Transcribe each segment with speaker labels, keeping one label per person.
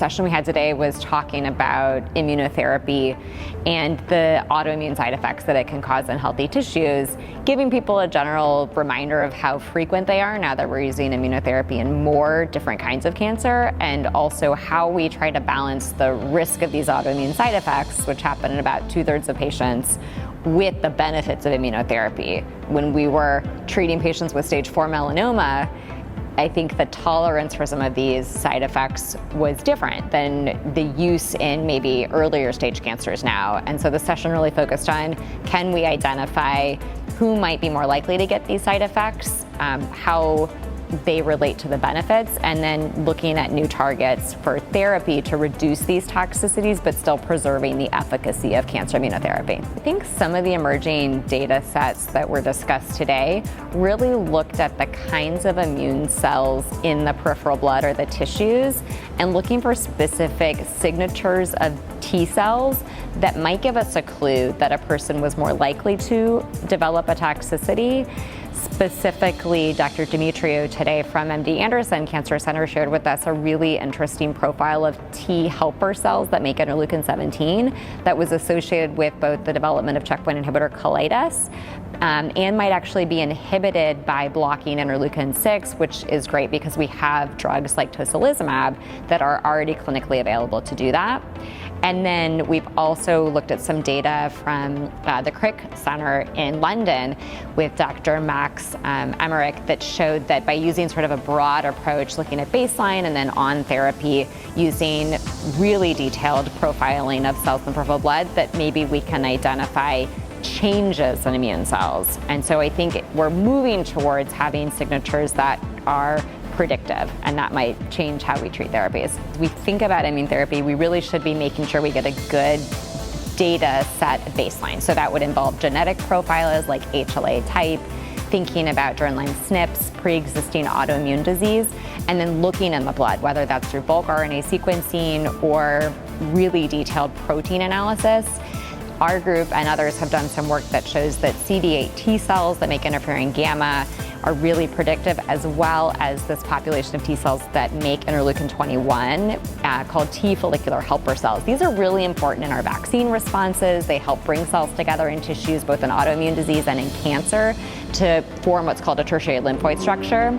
Speaker 1: Session we had today was talking about immunotherapy and the autoimmune side effects that it can cause in healthy tissues, giving people a general reminder of how frequent they are now that we're using immunotherapy in more different kinds of cancer, and also how we try to balance the risk of these autoimmune side effects, which happen in about 2/3 of patients, with the benefits of immunotherapy. When we were treating patients with stage 4 melanoma, I think the tolerance for some of these side effects was different than the use in maybe earlier stage cancers now. And so the session really focused on, can we identify who might be more likely to get these side effects, how they relate to the benefits, and then looking at new targets for therapy to reduce these toxicities, but still preserving the efficacy of cancer immunotherapy. I think some of the emerging data sets that were discussed today really looked at the kinds of immune cells in the peripheral blood or the tissues, and looking for specific signatures of T cells that might give us a clue that a person was more likely to develop a toxicity. Specifically, Dr. Demetrio today from MD Anderson Cancer Center shared with us a really interesting profile of T helper cells that make interleukin 17 that was associated with both the development of checkpoint inhibitor colitis and might actually be inhibited by blocking interleukin 6, which is great because we have drugs like tocilizumab that are already clinically available to do that. And then we've also looked at some data from the Crick Center in London with Dr. Max Emmerich that showed that by using sort of a broad approach, looking at baseline and then on therapy, using really detailed profiling of cells in the peripheral blood, that maybe we can identify changes in immune cells. And so I think we're moving towards having signatures that are predictive, and that might change how we treat therapies. As we think about immune therapy, we really should be making sure we get a good data set baseline. So that would involve genetic profiles like HLA type, thinking about germline SNPs, pre-existing autoimmune disease, and then looking in the blood, whether that's through bulk RNA sequencing or really detailed protein analysis. Our group and others have done some work that shows that CD8 T cells that make interferon gamma are really predictive, as well as this population of T cells that make interleukin 21 called T follicular helper cells. These are really important in our vaccine responses. They help bring cells together in tissues, both in autoimmune disease and in cancer, to form what's called a tertiary lymphoid structure.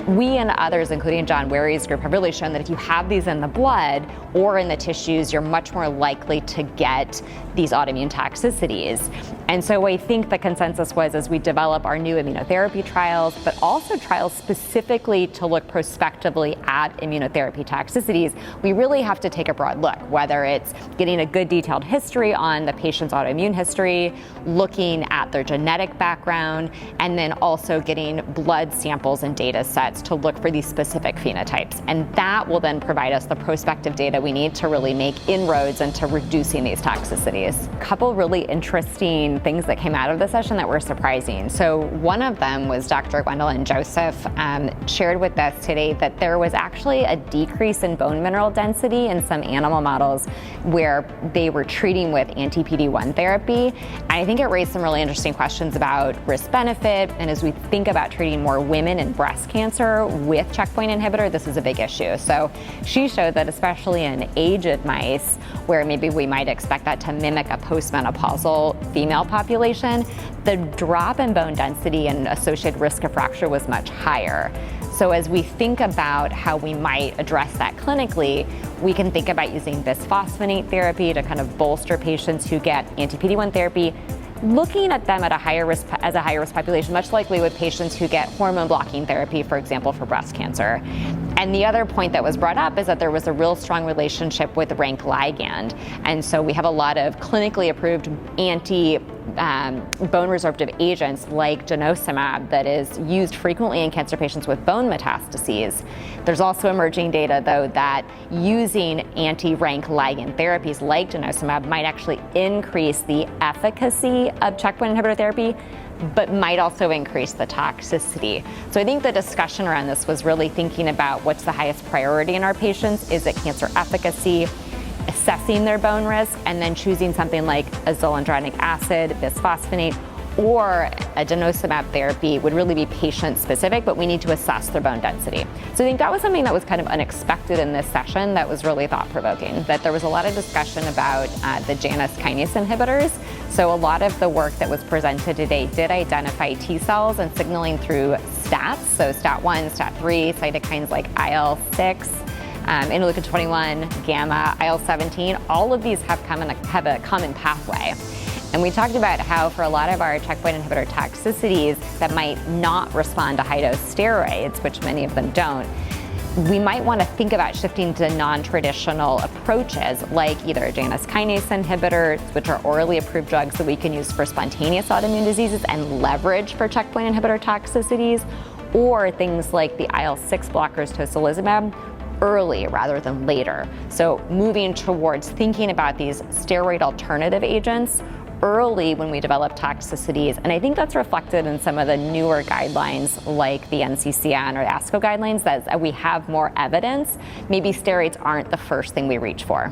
Speaker 1: We and others, including John Wary's group, have really shown that if you have these in the blood or in the tissues, you're much more likely to get these autoimmune toxicities. And so I think the consensus was, as we develop our new immunotherapy trials, but also trials specifically to look prospectively at immunotherapy toxicities, we really have to take a broad look, whether it's getting a good detailed history on the patient's autoimmune history, looking at their genetic background, and then also getting blood samples and data sets to look for these specific phenotypes. And that will then provide us the prospective data we need to really make inroads into reducing these toxicities. A couple really interesting things that came out of the session that were surprising. So one of them was Dr. Gwendolyn Joseph shared with us today that there was actually a decrease in bone mineral density in some animal models where they were treating with anti-PD-1 therapy. And I think it raised some really interesting questions about risk-benefit, and as we think about treating more women in breast cancer with checkpoint inhibitor, this is a big issue. So she showed that especially in aged mice, where maybe we might expect that to mimic a postmenopausal female population, the drop in bone density and associated risk of fracture was much higher. So as we think about how we might address that clinically, we can think about using bisphosphonate therapy to kind of bolster patients who get anti-PD-1 therapy, looking at them at a higher risk as a higher risk population, much like we would patients who get hormone blocking therapy, for example, for breast cancer. And the other point that was brought up is that there was a real strong relationship with rank ligand. And so we have a lot of clinically approved bone resorptive agents like denosumab that is used frequently in cancer patients with bone metastases. There's also emerging data, though, that using anti-rank ligand therapies like denosumab might actually increase the efficacy of checkpoint inhibitor therapy, but might also increase the toxicity. So I think the discussion around this was really thinking about what's the highest priority in our patients. Is it cancer efficacy, assessing their bone risk, and then choosing something like a zoledronic acid, bisphosphonate, or a denosumab therapy would really be patient-specific, but we need to assess their bone density. So I think that was something that was kind of unexpected in this session that was really thought-provoking, that there was a lot of discussion about the Janus kinase inhibitors. So a lot of the work that was presented today did identify T cells and signaling through STATs, so STAT1, STAT3, cytokines like IL-6, interleukin-21, gamma, IL-17, all of these have a common pathway. And we talked about how for a lot of our checkpoint inhibitor toxicities that might not respond to high-dose steroids, which many of them don't, we might want to think about shifting to non-traditional approaches like either Janus kinase inhibitors, which are orally approved drugs that we can use for spontaneous autoimmune diseases and leverage for checkpoint inhibitor toxicities, or things like the IL-6 blockers tocilizumab, early rather than later. So moving towards thinking about these steroid alternative agents early when we develop toxicities. And I think that's reflected in some of the newer guidelines like the NCCN or the ASCO guidelines, that we have more evidence. Maybe steroids aren't the first thing we reach for.